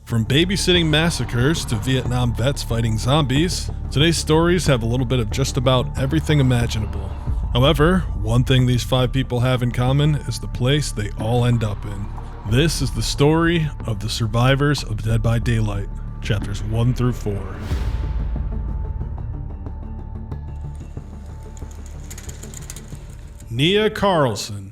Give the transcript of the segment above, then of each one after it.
From babysitting massacres to Vietnam vets fighting zombies, today's stories have a little bit of just about everything imaginable. However, one thing these 5 people have in common is the place they all end up in. This is the story of the survivors of Dead by Daylight, chapters 1 through 4. Nea Karlsson.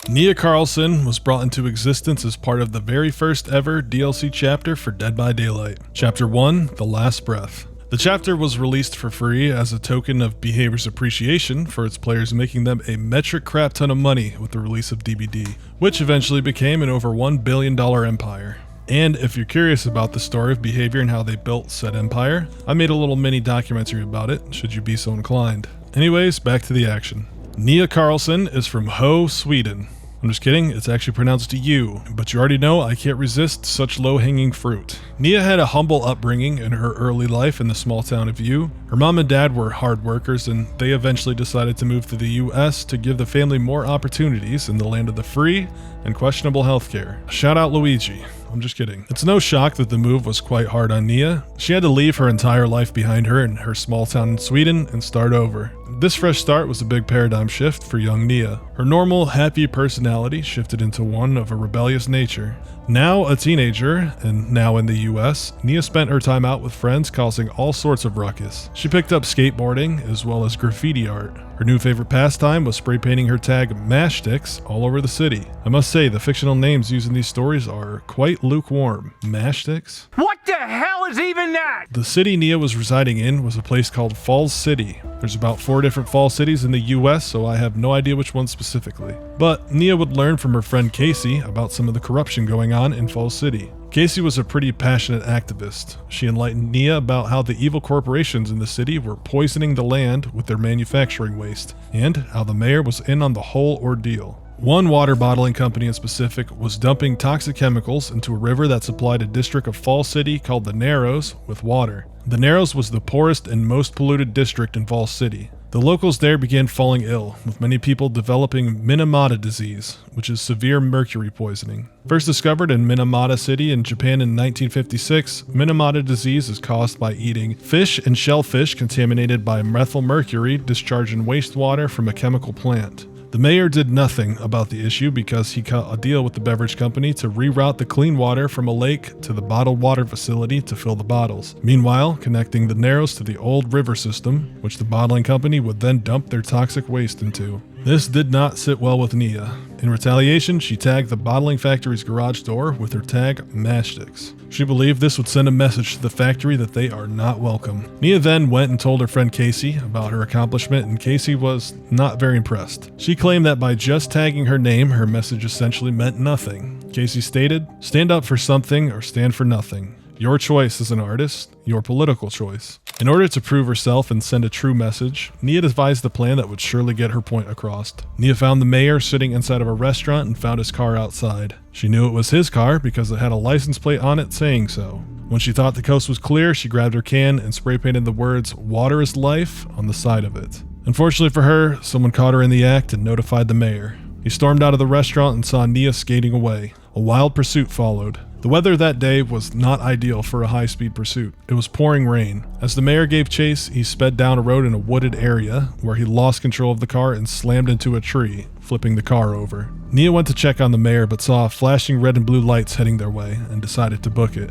Nea Karlsson was brought into existence as part of the very first ever DLC chapter for Dead by Daylight. Chapter 1, The Last Breath. The chapter was released for free as a token of behavior's appreciation for its players, making them a metric crap ton of money with the release of DBD, which eventually became an over $1 billion empire. And if you're curious about the story of behavior and how they built said empire, I made a little mini documentary about it, should you be so inclined. Anyways, back to the action. Nea Karlsson is from Ho, Sweden. I'm just kidding, it's actually pronounced U, but you already know I can't resist such low-hanging fruit. Nea had a humble upbringing in her early life in the small town of U. Her mom and dad were hard workers, and they eventually decided to move to the US to give the family more opportunities in the land of the free and questionable healthcare. Shout out Luigi. I'm just kidding. It's no shock that the move was quite hard on Nea. She had to leave her entire life behind her in her small town in Sweden and start over. This fresh start was a big paradigm shift for young Nea. Her normal, happy personality shifted into one of a rebellious nature. Now a teenager, and now in the US, Nea spent her time out with friends causing all sorts of ruckus. She picked up skateboarding as well as graffiti art. Her new favorite pastime was spray painting her tag Matchsticks all over the city. I must say, the fictional names used in these stories are quite lukewarm. Matchsticks? What the hell is even that? The city Nea was residing in was a place called Falls City. There's about 4 different fall cities in the US, so I have no idea which one specifically. But Nea would learn from her friend Casey about some of the corruption going on in Falls City. Casey was a pretty passionate activist. She enlightened Nea about how the evil corporations in the city were poisoning the land with their manufacturing waste, and how the mayor was in on the whole ordeal. One water bottling company in specific was dumping toxic chemicals into a river that supplied a district of Falls City called the Narrows with water. The Narrows was the poorest and most polluted district in Falls City. The locals there began falling ill, with many people developing Minamata disease, which is severe mercury poisoning. First discovered in Minamata City in Japan in 1956, Minamata disease is caused by eating fish and shellfish contaminated by methylmercury discharged in wastewater from a chemical plant. The mayor did nothing about the issue because he cut a deal with the beverage company to reroute the clean water from a lake to the bottled water facility to fill the bottles. Meanwhile, connecting the Narrows to the old river system, which the bottling company would then dump their toxic waste into. This did not sit well with Nea. In retaliation, she tagged the bottling factory's garage door with her tag Matchsticks. She believed this would send a message to the factory that they are not welcome. Nea then went and told her friend Casey about her accomplishment, and Casey was not very impressed. She claimed that by just tagging her name, her message essentially meant nothing. Casey stated, "Stand up for something or stand for nothing. Your choice as an artist, your political choice." In order to prove herself and send a true message, Nea devised a plan that would surely get her point across. Nea found the mayor sitting inside of a restaurant and found his car outside. She knew it was his car because it had a license plate on it saying so. When she thought the coast was clear, she grabbed her can and spray painted the words "Water is life" on the side of it. Unfortunately for her, someone caught her in the act and notified the mayor. He stormed out of the restaurant and saw Nea skating away. A wild pursuit followed. The weather that day was not ideal for a high-speed pursuit. It was pouring rain. As the mayor gave chase, he sped down a road in a wooded area where he lost control of the car and slammed into a tree, flipping the car over. Nea went to check on the mayor but saw flashing red and blue lights heading their way and decided to book it.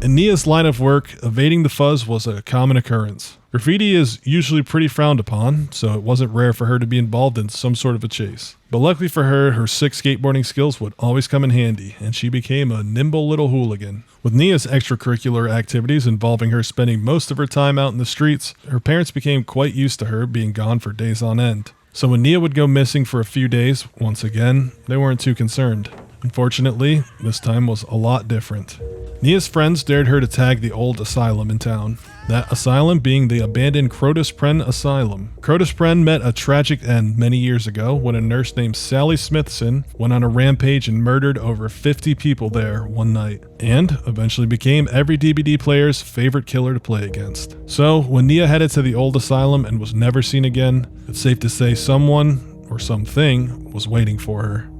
In Nea's line of work, evading the fuzz was a common occurrence. Graffiti is usually pretty frowned upon, so it wasn't rare for her to be involved in some sort of a chase. But luckily for her, her sick skateboarding skills would always come in handy, and she became a nimble little hooligan. With Nea's extracurricular activities involving her spending most of her time out in the streets, her parents became quite used to her being gone for days on end. So when Nea would go missing for a few days, once again, they weren't too concerned. Unfortunately, this time was a lot different. Nea's friends dared her to tag the old asylum in town. That asylum being the abandoned Crotus Pren Asylum. Crotus Pren met a tragic end many years ago when a nurse named Sally Smithson went on a rampage and murdered over 50 people there one night, and eventually became every DBD player's favorite killer to play against. So when Nea headed to the old asylum and was never seen again, it's safe to say someone, or something, was waiting for her.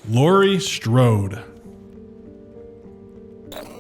Laurie Strode.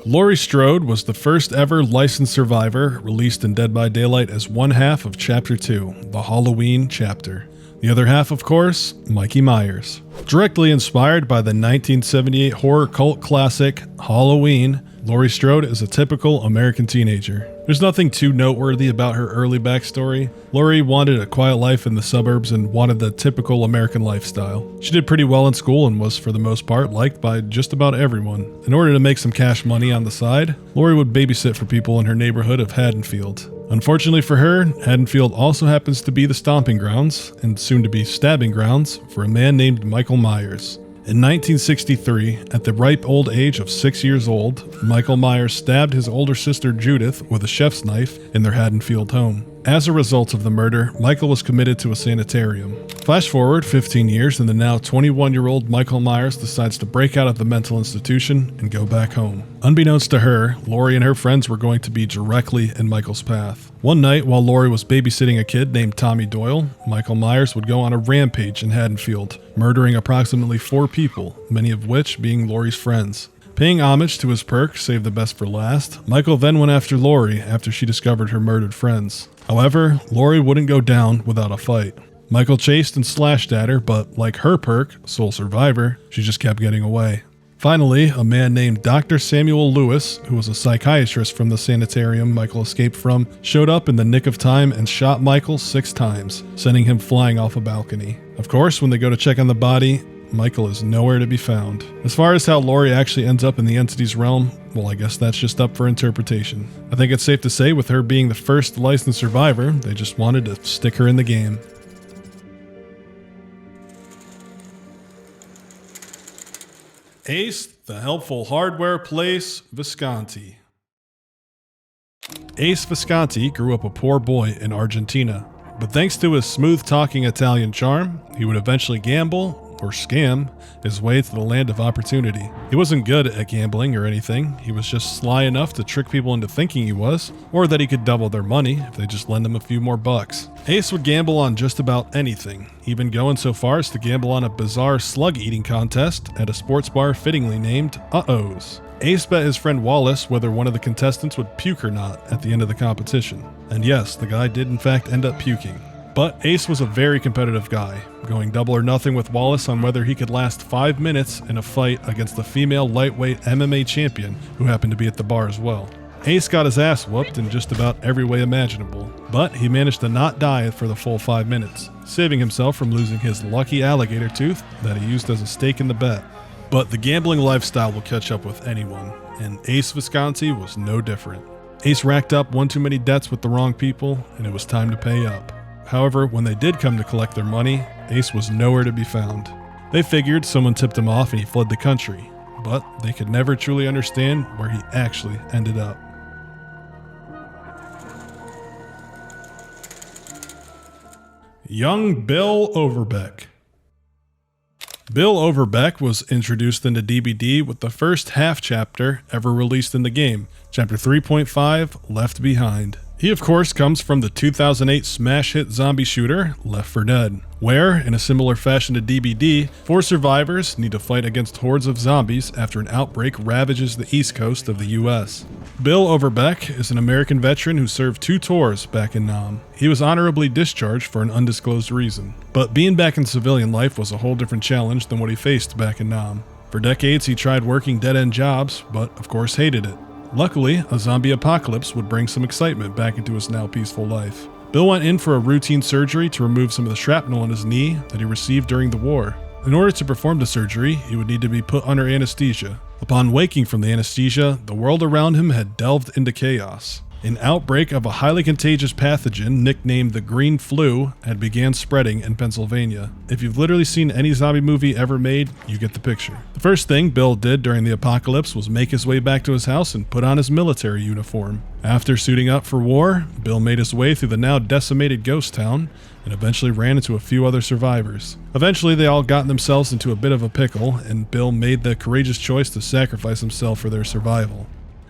Laurie Strode was the first ever licensed survivor released in Dead by Daylight as one half of Chapter 2, the Halloween chapter. The other half, of course, Mikey Myers. Directly inspired by the 1978 horror cult classic Halloween, Laurie Strode is a typical American teenager. There's nothing too noteworthy about her early backstory. Laurie wanted a quiet life in the suburbs and wanted the typical American lifestyle. She did pretty well in school and was, for the most part, liked by just about everyone. In order to make some cash money on the side, Laurie would babysit for people in her neighborhood of Haddonfield. Unfortunately for her, Haddonfield also happens to be the stomping grounds, and soon to be stabbing grounds, for a man named Michael Myers. In 1963, at the ripe old age of 6 years old, Michael Myers stabbed his older sister Judith with a chef's knife in their Haddonfield home. As a result of the murder, Michael was committed to a sanitarium. Flash forward 15 years and the now 21-year-old Michael Myers decides to break out of the mental institution and go back home. Unbeknownst to her, Laurie and her friends were going to be directly in Michael's path. One night, while Laurie was babysitting a kid named Tommy Doyle, Michael Myers would go on a rampage in Haddonfield, murdering approximately 4 people, many of which being Laurie's friends. Paying homage to his perk, save the best for last, Michael then went after Laurie after she discovered her murdered friends. However, Laurie wouldn't go down without a fight. Michael chased and slashed at her, but like her perk, Sole Survivor, she just kept getting away. Finally, a man named Dr. Samuel Lewis, who was a psychiatrist from the sanitarium Michael escaped from, showed up in the nick of time and shot Michael 6 times, sending him flying off a balcony. Of course, when they go to check on the body, Michael is nowhere to be found. As far as how Laurie actually ends up in the entity's realm, well, I guess that's just up for interpretation. I think it's safe to say with her being the first licensed survivor, they just wanted to stick her in the game. Ace, the helpful hardware place, Visconti. Ace Visconti grew up a poor boy in Argentina, but thanks to his smooth-talking Italian charm, he would eventually gamble, or scam, his way to the land of opportunity. He wasn't good at gambling or anything, he was just sly enough to trick people into thinking he was, or that he could double their money if they just lend him a few more bucks. Ace would gamble on just about anything, even going so far as to gamble on a bizarre slug-eating contest at a sports bar fittingly named Uh-Oh's. Ace bet his friend Wallace whether one of the contestants would puke or not at the end of the competition. And yes, the guy did in fact end up puking. But Ace was a very competitive guy, going double or nothing with Wallace on whether he could last 5 minutes in a fight against the female lightweight MMA champion who happened to be at the bar as well. Ace got his ass whooped in just about every way imaginable, but he managed to not die for the full 5 minutes, saving himself from losing his lucky alligator tooth that he used as a stake in the bet. But the gambling lifestyle will catch up with anyone, and Ace Visconti was no different. Ace racked up one too many debts with the wrong people, and it was time to pay up. However, when they did come to collect their money, Ace was nowhere to be found. They figured someone tipped him off and he fled the country, but they could never truly understand where he actually ended up. Young Bill Overbeck. Bill Overbeck was introduced into DBD with the first half chapter ever released in the game, Chapter 3.5, Left Behind. He of course comes from the 2008 smash hit zombie shooter, Left 4 Dead, where, in a similar fashion to DBD, 4 survivors need to fight against hordes of zombies after an outbreak ravages the east coast of the US. Bill Overbeck is an American veteran who served 2 tours back in Nam. He was honorably discharged for an undisclosed reason, but being back in civilian life was a whole different challenge than what he faced back in Nam. For decades he tried working dead-end jobs, but of course hated it. Luckily, a zombie apocalypse would bring some excitement back into his now peaceful life. Bill went in for a routine surgery to remove some of the shrapnel in his knee that he received during the war. In order to perform the surgery, he would need to be put under anesthesia. Upon waking from the anesthesia, the world around him had delved into chaos. An outbreak of a highly contagious pathogen nicknamed the Green Flu had began spreading in Pennsylvania. If you've literally seen any zombie movie ever made, you get the picture. The first thing Bill did during the apocalypse was make his way back to his house and put on his military uniform. After suiting up for war, Bill made his way through the now decimated ghost town and eventually ran into a few other survivors. Eventually they all got themselves into a bit of a pickle, and Bill made the courageous choice to sacrifice himself for their survival.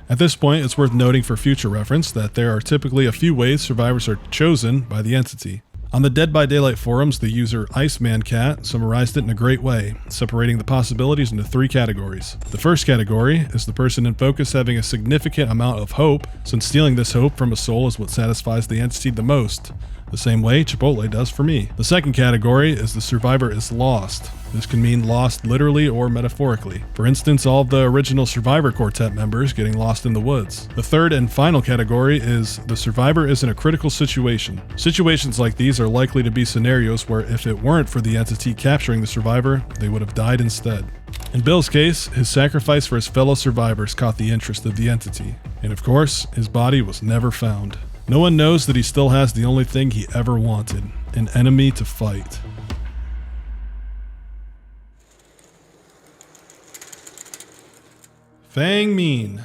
At this point, it's worth noting for future reference that there are typically a few ways survivors are chosen by the entity. On the Dead by Daylight forums, the user IcemanCat summarized it in a great way, separating the possibilities into 3 categories. The first category is the person in focus having a significant amount of hope, since stealing this hope from a soul is what satisfies the entity the most, the same way Chipotle does for me. The second category is the survivor is lost. This can mean lost literally or metaphorically. For instance, all of the original Survivor Quartet members getting lost in the woods. The third and final category is the survivor is in a critical situation. Situations like these are likely to be scenarios where if it weren't for the entity capturing the survivor, they would have died instead. In Bill's case, his sacrifice for his fellow survivors caught the interest of the entity. And of course, his body was never found. No one knows that he still has the only thing he ever wanted, an enemy to fight. Feng Min.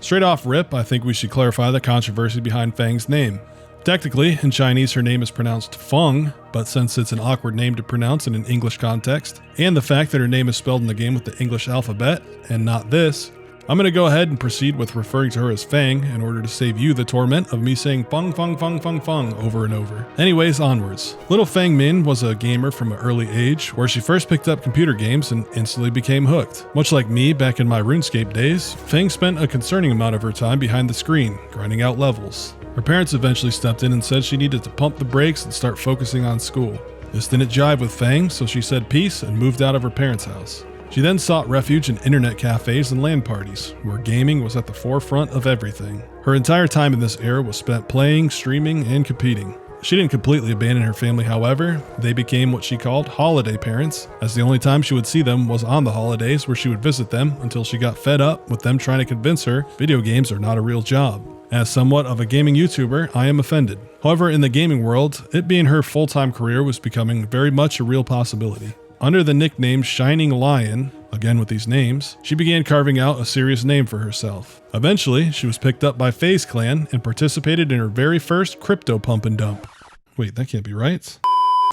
Straight off rip, I think we should clarify the controversy behind Feng's name. Technically, in Chinese her name is pronounced Feng, but since it's an awkward name to pronounce in an English context, and the fact that her name is spelled in the game with the English alphabet, and not this, I'm going to go ahead and proceed with referring to her as Feng in order to save you the torment of me saying Feng Feng Feng Feng Feng over and over. Anyways, onwards. Little Feng Min was a gamer from an early age, where she first picked up computer games and instantly became hooked. Much like me back in my RuneScape days, Feng spent a concerning amount of her time behind the screen, grinding out levels. Her parents eventually stepped in and said she needed to pump the brakes and start focusing on school. This didn't jive with Feng, so she said peace and moved out of her parents' house. She then sought refuge in internet cafes and LAN parties, where gaming was at the forefront of everything. Her entire time in this era was spent playing, streaming, and competing. She didn't completely abandon her family, however. They became what she called holiday parents, as the only time she would see them was on the holidays, where she would visit them until she got fed up with them trying to convince her video games are not a real job. As somewhat of a gaming YouTuber, I am offended. However, in the gaming world, it being her full-time career was becoming very much a real possibility. Under the nickname Shining Lion, again with these names, she began carving out a serious name for herself. Eventually, she was picked up by FaZe Clan and participated in her very first crypto pump and dump. Wait, that can't be right.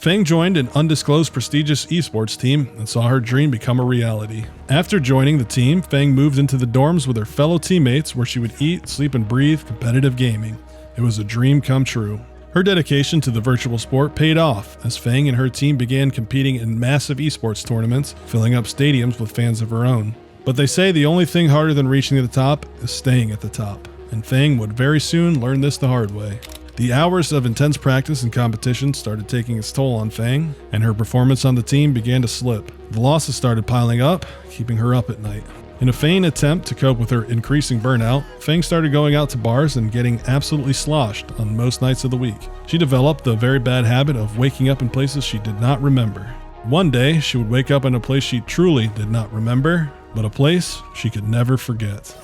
Feng joined an undisclosed prestigious esports team and saw her dream become a reality. After joining the team, Feng moved into the dorms with her fellow teammates where she would eat, sleep, and breathe competitive gaming. It was a dream come true. Her dedication to the virtual sport paid off as Feng and her team began competing in massive esports tournaments, filling up stadiums with fans of her own. But they say the only thing harder than reaching the top is staying at the top, and Feng would very soon learn this the hard way. The hours of intense practice and competition started taking its toll on Feng, and her performance on the team began to slip. The losses started piling up, keeping her up at night. In a vain attempt to cope with her increasing burnout, Feng started going out to bars and getting absolutely sloshed on most nights of the week. She developed the very bad habit of waking up in places she did not remember. One day, she would wake up in a place she truly did not remember, but a place she could never forget.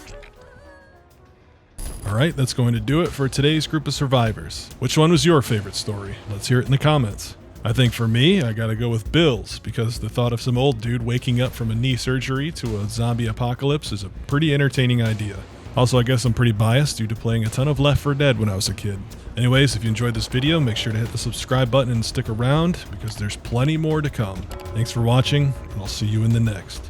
Alright, that's going to do it for today's group of survivors. Which one was your favorite story? Let's hear it in the comments. I think for me, I gotta go with Bill's, because the thought of some old dude waking up from a knee surgery to a zombie apocalypse is a pretty entertaining idea. Also, I guess I'm pretty biased due to playing a ton of Left 4 Dead when I was a kid. Anyways, if you enjoyed this video, make sure to hit the subscribe button and stick around, because there's plenty more to come. Thanks for watching, and I'll see you in the next.